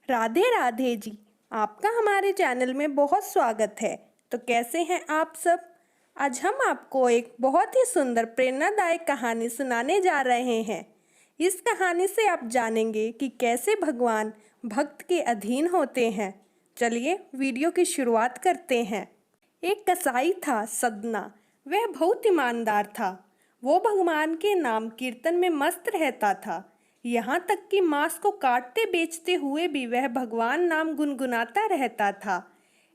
राधे राधे जी। आपका हमारे चैनल में बहुत स्वागत है। तो कैसे हैं आप सब। आज हम आपको एक बहुत ही सुंदर प्रेरणादायक कहानी सुनाने जा रहे हैं। इस कहानी से आप जानेंगे कि कैसे भगवान भक्त के अधीन होते हैं। चलिए वीडियो की शुरुआत करते हैं। एक कसाई था सदना। वह बहुत ईमानदार था। वो भगवान के नाम कीर्तन में मस्त रहता था। यहाँ तक कि मांस को काटते बेचते हुए भी वह भगवान नाम गुनगुनाता रहता था।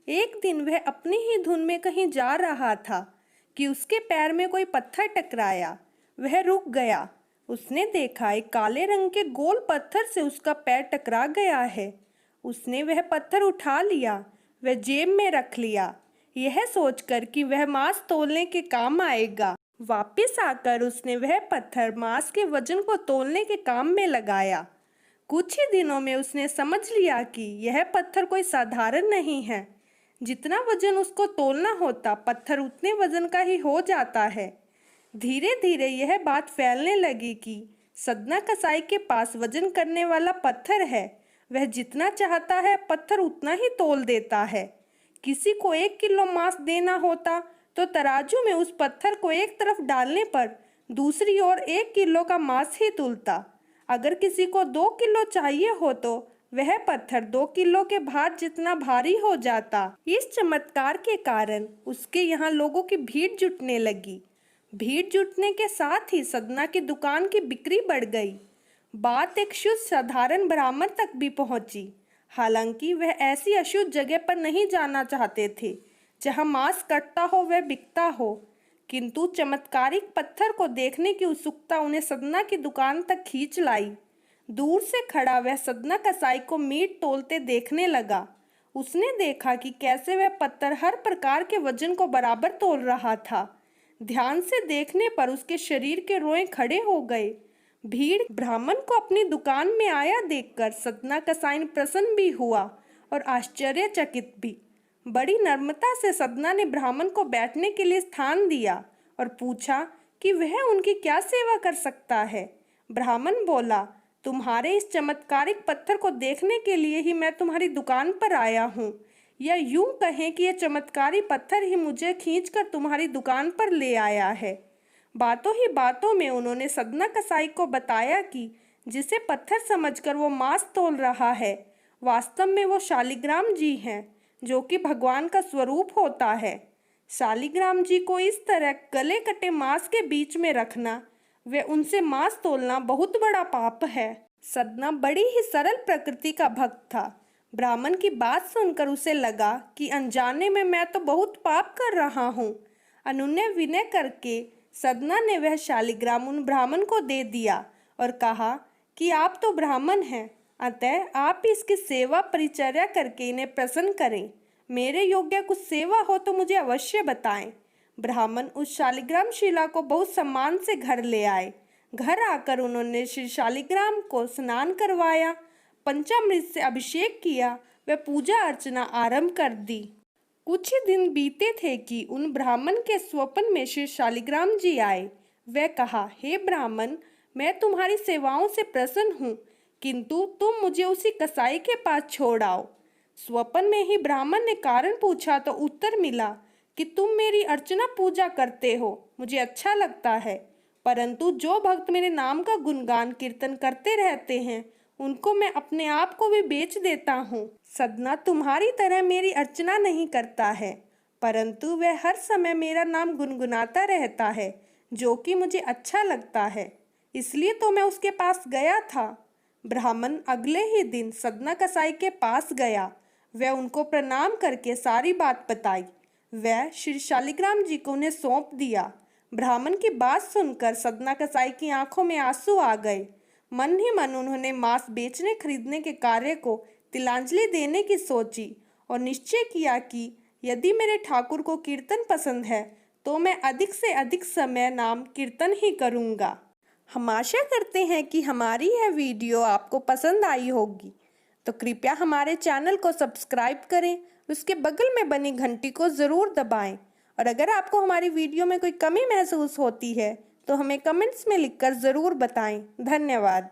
एक दिन वह अपनी ही धुन में कहीं जा रहा था कि उसके पैर में कोई पत्थर टकराया। वह रुक गया। उसने देखा एक काले रंग के गोल पत्थर से उसका पैर टकरा गया है। उसने वह पत्थर उठा लिया, वह जेब में रख लिया, यह सोचकर कि वह मांस तौलने के काम आएगा। वापस आकर उसने वह पत्थर मांस के वजन को तौलने के काम में लगाया। कुछ ही दिनों में उसने समझ लिया कि यह पत्थर कोई साधारण नहीं है। जितना वजन उसको तौलना होता, पत्थर उतने वजन का ही हो जाता है। धीरे धीरे यह बात फैलने लगी कि सदना कसाई के पास वजन करने वाला पत्थर है। वह जितना चाहता है पत्थर उतना ही तौल देता है। किसी को 1 किलो मांस देना होता तो तराजू में उस पत्थर को एक तरफ डालने पर दूसरी ओर 1 किलो का मांस ही तुलता। अगर किसी को 2 किलो चाहिए हो तो वह पत्थर 2 किलो के भार जितना भारी हो जाता। इस चमत्कार के कारण उसके यहाँ लोगों की भीड़ जुटने लगी। भीड़ जुटने के साथ ही सदना की दुकान की बिक्री बढ़ गई। बात एक शुद्ध साधारण ब्राह्मण तक भी पहुंची। हालांकि वह ऐसी अशुद्ध जगह पर नहीं जाना चाहते थे जहां मांस कटता हो वह बिकता हो, किंतु चमत्कारिक पत्थर को देखने की उत्सुकता उन्हें सदना की दुकान तक खींच लाई। दूर से खड़ा वह सदना कसाई को मीट तौलते देखने लगा। उसने देखा कि कैसे वह पत्थर हर प्रकार के वजन को बराबर तौल रहा था। ध्यान से देखने पर उसके शरीर के रोए खड़े हो गए। भीड़ ब्राह्मण को अपनी दुकान में आया देखकर सदना कसाई प्रसन्न भी हुआ और आश्चर्यचकित भी। बड़ी नम्रता से सदना ने ब्राह्मण को बैठने के लिए स्थान दिया और पूछा कि वह उनकी क्या सेवा कर सकता है। ब्राह्मण बोला, तुम्हारे इस चमत्कारिक पत्थर को देखने के लिए ही मैं तुम्हारी दुकान पर आया हूँ, या यूं कहें कि यह चमत्कारी पत्थर ही मुझे खींचकर तुम्हारी दुकान पर ले आया है। बातों ही बातों में उन्होंने सदना कसाई को बताया कि जिसे पत्थर समझकर वो मांस तौल रहा है, वास्तव में वो शालिग्राम जी हैं, जो कि भगवान का स्वरूप होता है। शालिग्राम जी को इस तरह गले कटे मांस के बीच में रखना, वे उनसे मांस तौलना बहुत बड़ा पाप है। सदना बड़ी ही सरल प्रकृति का भक्त था। ब्राह्मण की बात सुनकर उसे लगा कि अनजाने में मैं तो बहुत पाप कर रहा हूँ। अनुनय विनय करके सदना ने वह शालिग्राम उन ब्राह्मण को दे दिया और कहा कि आप तो ब्राह्मण हैं, अतः आप इसकी सेवा परिचर्या करके इन्हें प्रसन्न करें। मेरे योग्य कुछ सेवा हो तो मुझे अवश्य बताएं। ब्राह्मण उस शालिग्राम शिला को बहुत सम्मान से घर ले आए। घर आकर उन्होंने श्री शालिग्राम को स्नान करवाया, पंचामृत से अभिषेक किया, व पूजा अर्चना आरंभ कर दी। कुछ ही दिन बीते थे कि उन ब्राह्मण के स्वप्न में श्री शालिग्राम जी आए। वह कहा, हे ब्राह्मण, मैं तुम्हारी सेवाओं से प्रसन्न हूँ, किंतु तुम मुझे उसी कसाई के पास छोड़ आओ। स्वप्न में ही ब्राह्मण ने कारण पूछा तो उत्तर मिला कि तुम मेरी अर्चना पूजा करते हो, मुझे अच्छा लगता है, परंतु जो भक्त मेरे नाम का गुणगान कीर्तन करते रहते हैं उनको मैं अपने आप को भी बेच देता हूँ। सदना तुम्हारी तरह मेरी अर्चना नहीं करता है, परंतु वह हर समय मेरा नाम गुनगुनाता रहता है, जो कि मुझे अच्छा लगता है, इसलिए तो मैं उसके पास गया था। ब्राह्मण अगले ही दिन सदना कसाई के पास गया। वह उनको प्रणाम करके सारी बात बताई। वह श्री शालिग्राम जी को उन्हें सौंप दिया। ब्राह्मण की बात सुनकर सदना कसाई की आंखों में आंसू आ गए। मन ही मन उन्होंने मांस बेचने खरीदने के कार्य को तिलांजलि देने की सोची और निश्चय किया कि यदि मेरे ठाकुर को कीर्तन पसंद है तो मैं अधिक से अधिक समय नाम कीर्तन ही करूँगा। हम आशा करते हैं कि हमारी यह वीडियो आपको पसंद आई होगी, तो कृपया हमारे चैनल को सब्सक्राइब करें, उसके बगल में बनी घंटी को ज़रूर दबाएं, और अगर आपको हमारी वीडियो में कोई कमी महसूस होती है तो हमें कमेंट्स में लिखकर ज़रूर बताएं। धन्यवाद।